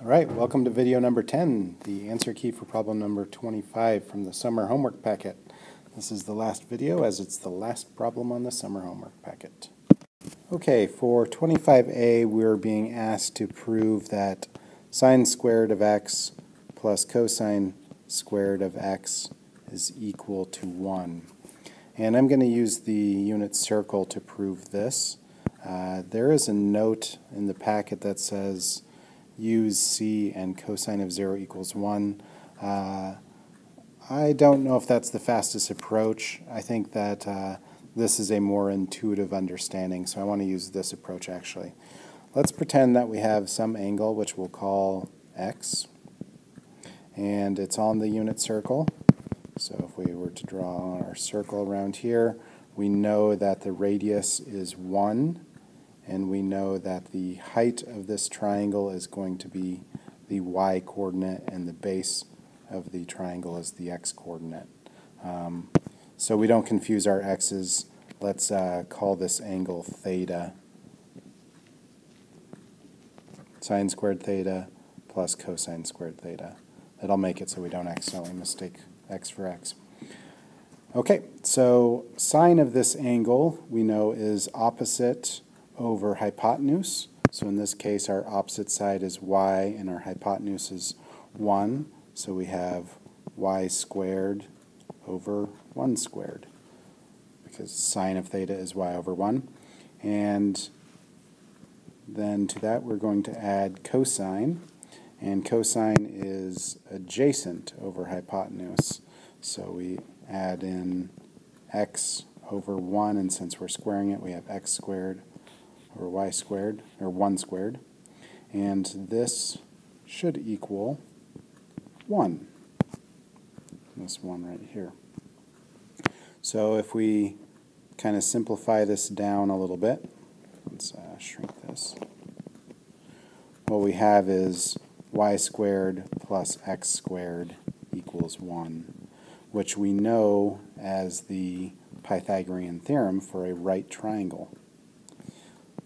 All right, welcome to video number 10, the answer key for problem number 25 from the summer homework packet. This is the last video as it's the last problem on the summer homework packet. Okay, for 25a we're being asked to prove that sine squared of x plus cosine squared of x is equal to 1. And I'm going to use the unit circle to prove this. There is a note in the packet that says use c and cosine of 0 equals 1. I don't know if that's the fastest approach. I think that this is a more intuitive understanding, so I want to use this approach actually. Let's pretend that we have some angle which we'll call x, and it's on the unit circle. So if we were to draw our circle around here, we know that the radius is 1, and we know that the height of this triangle is going to be the y-coordinate, and the base of the triangle is the x-coordinate. So we don't confuse our x's. Let's call this angle theta. Sine squared theta plus cosine squared theta. That'll make it so we don't accidentally mistake x for x. Okay, so sine of this angle we know is opposite over hypotenuse. So in this case our opposite side is y and our hypotenuse is 1. So we have y squared over 1 squared, because sine of theta is y over 1. And then to that we're going to add cosine, and cosine is adjacent over hypotenuse. So we add in x over 1, and since we're squaring it we have x squared over y squared, or 1 squared. And this should equal 1. This one right here. So if we kind of simplify this down a little bit, let's shrink this. What we have is y squared plus x squared equals 1, which we know as the Pythagorean theorem for a right triangle.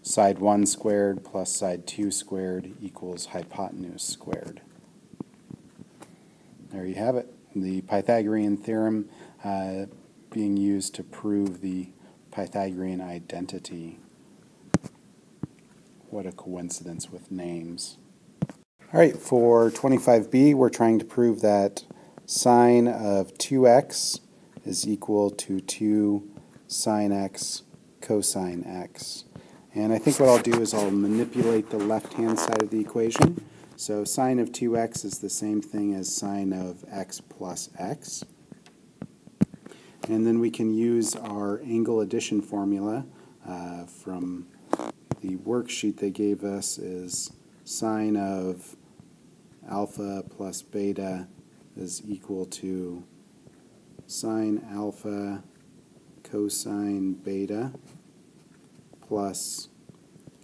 Side 1 squared plus side 2 squared equals hypotenuse squared. There you have it. The Pythagorean theorem being used to prove the Pythagorean identity. What a coincidence with names. All right, for 25b we're trying to prove that sine of 2x is equal to 2 sine x cosine x. And I think what I'll do is I'll manipulate the left-hand side of the equation. So sine of 2x is the same thing as sine of x plus x. And then we can use our angle addition formula from the worksheet they gave us is sine of alpha plus beta is equal to sine alpha cosine beta plus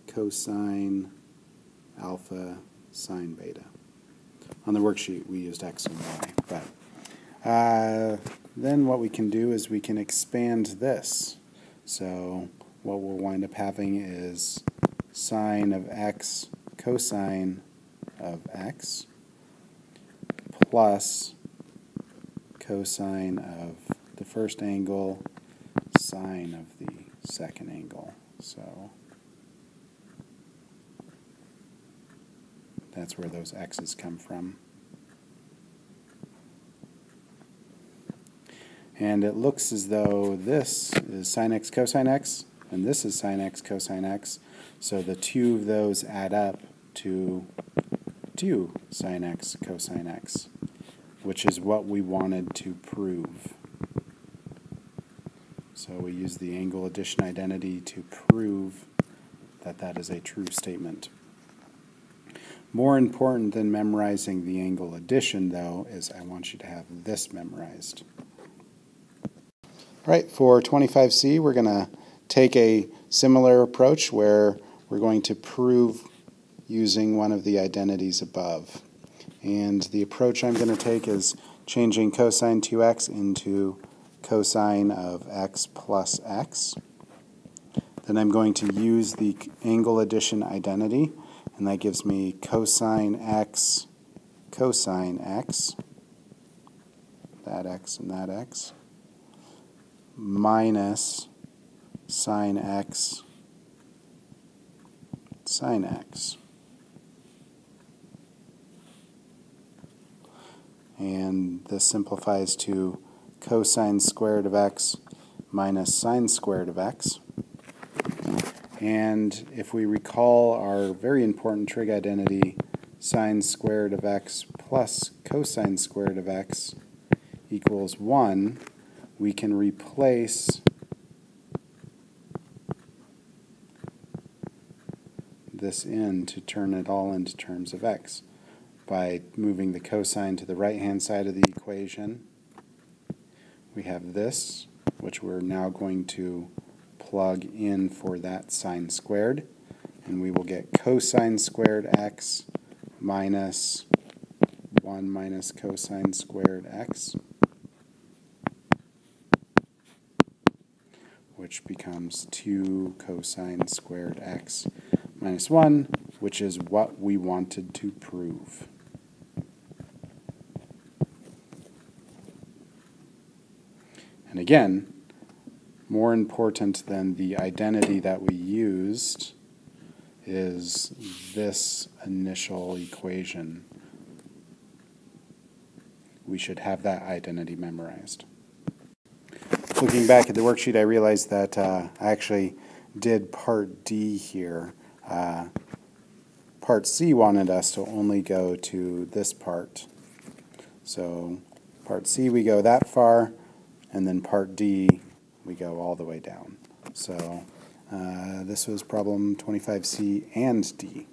cosine alpha sine beta. On the worksheet we used x and y, but then what we can do is we can expand this. So what we'll wind up having is sine of x cosine of x plus cosine of the first angle sine of the second angle. So that's where those x's come from. And it looks as though this is sine x cosine x, and this is sine x cosine x. So the two of those add up to 2 sine x cosine x, which is what we wanted to prove. So we use the angle addition identity to prove that that is a true statement. More important than memorizing the angle addition, though, is I want you to have this memorized. All right, for 25c, we're going to take a similar approach where we're going to prove using one of the identities above. And the approach I'm going to take is changing cosine 2x into cosine of x plus x. Then I'm going to use the angle addition identity, and that gives me cosine x, that x and that x, minus sine x, sine x. And this simplifies to cosine squared of x minus sine squared of x. And if we recall our very important trig identity, sine squared of x plus cosine squared of x equals 1, we can replace this in to turn it all into terms of x by moving the cosine to the right-hand side of the equation. We have this, which we're now going to plug in for that sine squared, and we will get cosine squared x minus 1 minus cosine squared x, which becomes 2 cosine squared x minus 1, which is what we wanted to prove. And again, more important than the identity that we used is this initial equation. We should have that identity memorized. Looking back at the worksheet, I realized that I actually did part D here. Part C wanted us to only go to this part. So part C we go that far, and then part D we go all the way down. So this was problem 25C and D.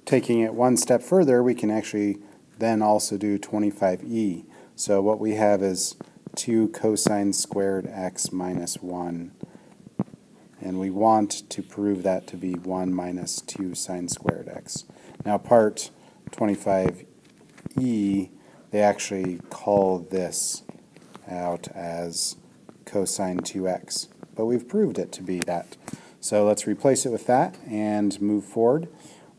Taking it one step further, we can actually then also do 25E. So what we have is 2 cosine squared x minus 1. And we want to prove that to be 1 minus 2 sine squared x. Now part 25E, they actually call this out as cosine 2x. But we've proved it to be that. So let's replace it with that and move forward.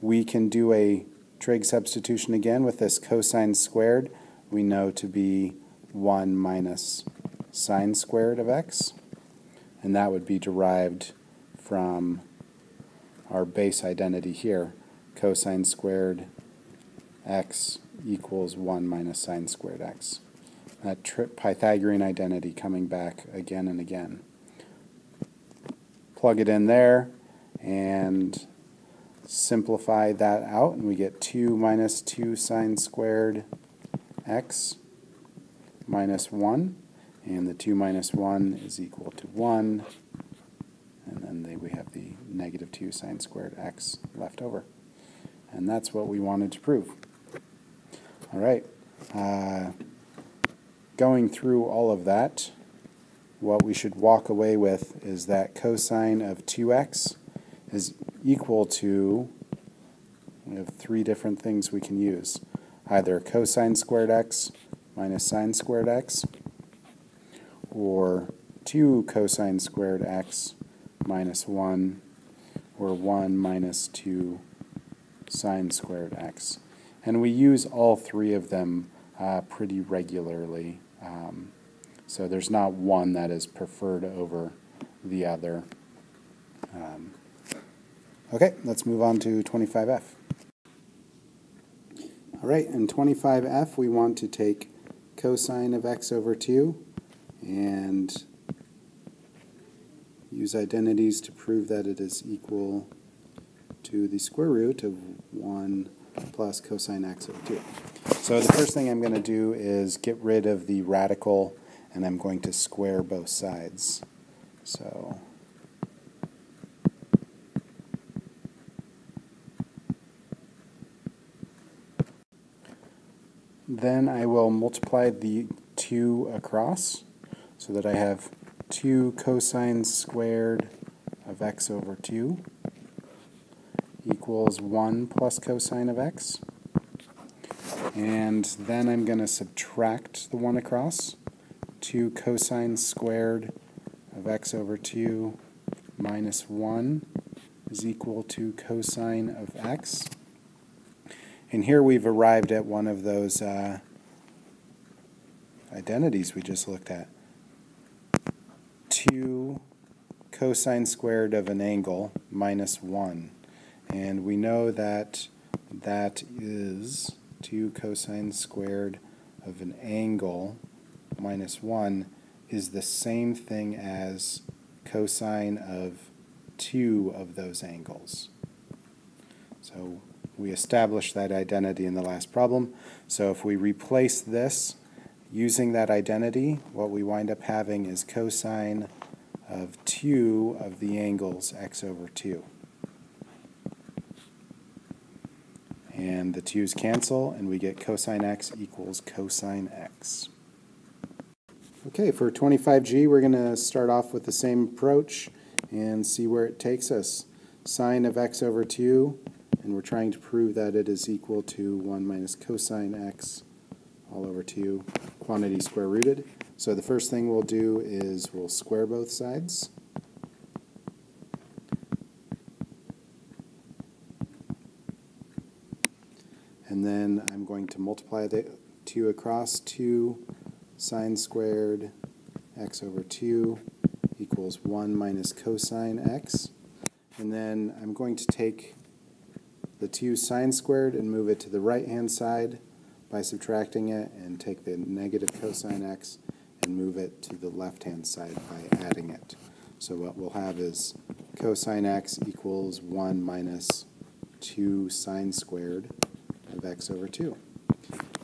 We can do a trig substitution again with this cosine squared. We know to be 1 minus sine squared of x. And that would be derived from our base identity here. Cosine squared x equals 1 minus sine squared x. That Pythagorean identity coming back again and again. Plug it in there and simplify that out, and we get 2 minus 2 sine squared x minus 1. And the 2 minus 1 is equal to 1. And then we have the negative 2 sine squared x left over. And that's what we wanted to prove. All right. Going through all of that, what we should walk away with is that cosine of 2x is equal to, we have 3 different things we can use. Either cosine squared x minus sine squared x, or 2 cosine squared x minus 1, or 1 minus 2 sine squared x. And we use all 3 of them pretty regularly. So there's not one that is preferred over the other. Okay, let's move on to 25F. All right, in 25F we want to take cosine of x over 2 and use identities to prove that it is equal to the square root of 1 plus cosine x over 2. So the first thing I'm going to do is get rid of the radical, and I'm going to square both sides. So then I will multiply the 2 across so that I have 2 cosine squared of x over 2 equals 1 plus cosine of x. And then I'm going to subtract the 1 across. 2 cosine squared of x over 2 minus 1 is equal to cosine of x. And here we've arrived at one of those identities we just looked at. 2 cosine squared of an angle minus 1. And we know that that is 2 cosine squared of an angle minus 1 is the same thing as cosine of 2 of those angles. So we established that identity in the last problem. So if we replace this using that identity, what we wind up having is cosine of 2 of the angles x over 2. And the 2's cancel, and we get cosine x equals cosine x. Okay, for 25G, we're going to start off with the same approach and see where it takes us. Sine of x over 2, and we're trying to prove that it is equal to 1 minus cosine x all over 2, quantity square rooted. So the first thing we'll do is we'll square both sides. And then I'm going to multiply the 2 across. 2 sine squared x over 2 equals 1 minus cosine x. And then I'm going to take the 2 sine squared and move it to the right-hand side by subtracting it, and take the negative cosine x and move it to the left-hand side by adding it. So what we'll have is cosine x equals 1 minus 2 sine squared of x over 2.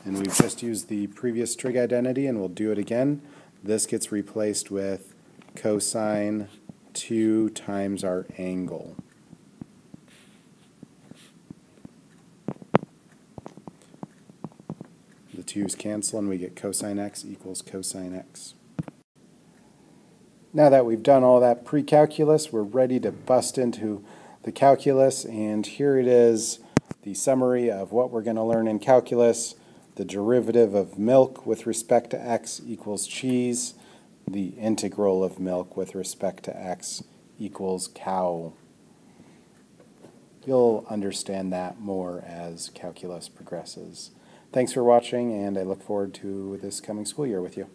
And we've just used the previous trig identity, and we'll do it again. This gets replaced with cosine 2 times our angle. The 2's cancel, and we get cosine x equals cosine x. Now that we've done all that pre-calculus, we're ready to bust into the calculus, and here it is, the summary of what we're going to learn in calculus. The derivative of milk with respect to x equals cheese. The integral of milk with respect to x equals cow. You'll understand that more as calculus progresses. Thanks for watching, and I look forward to this coming school year with you.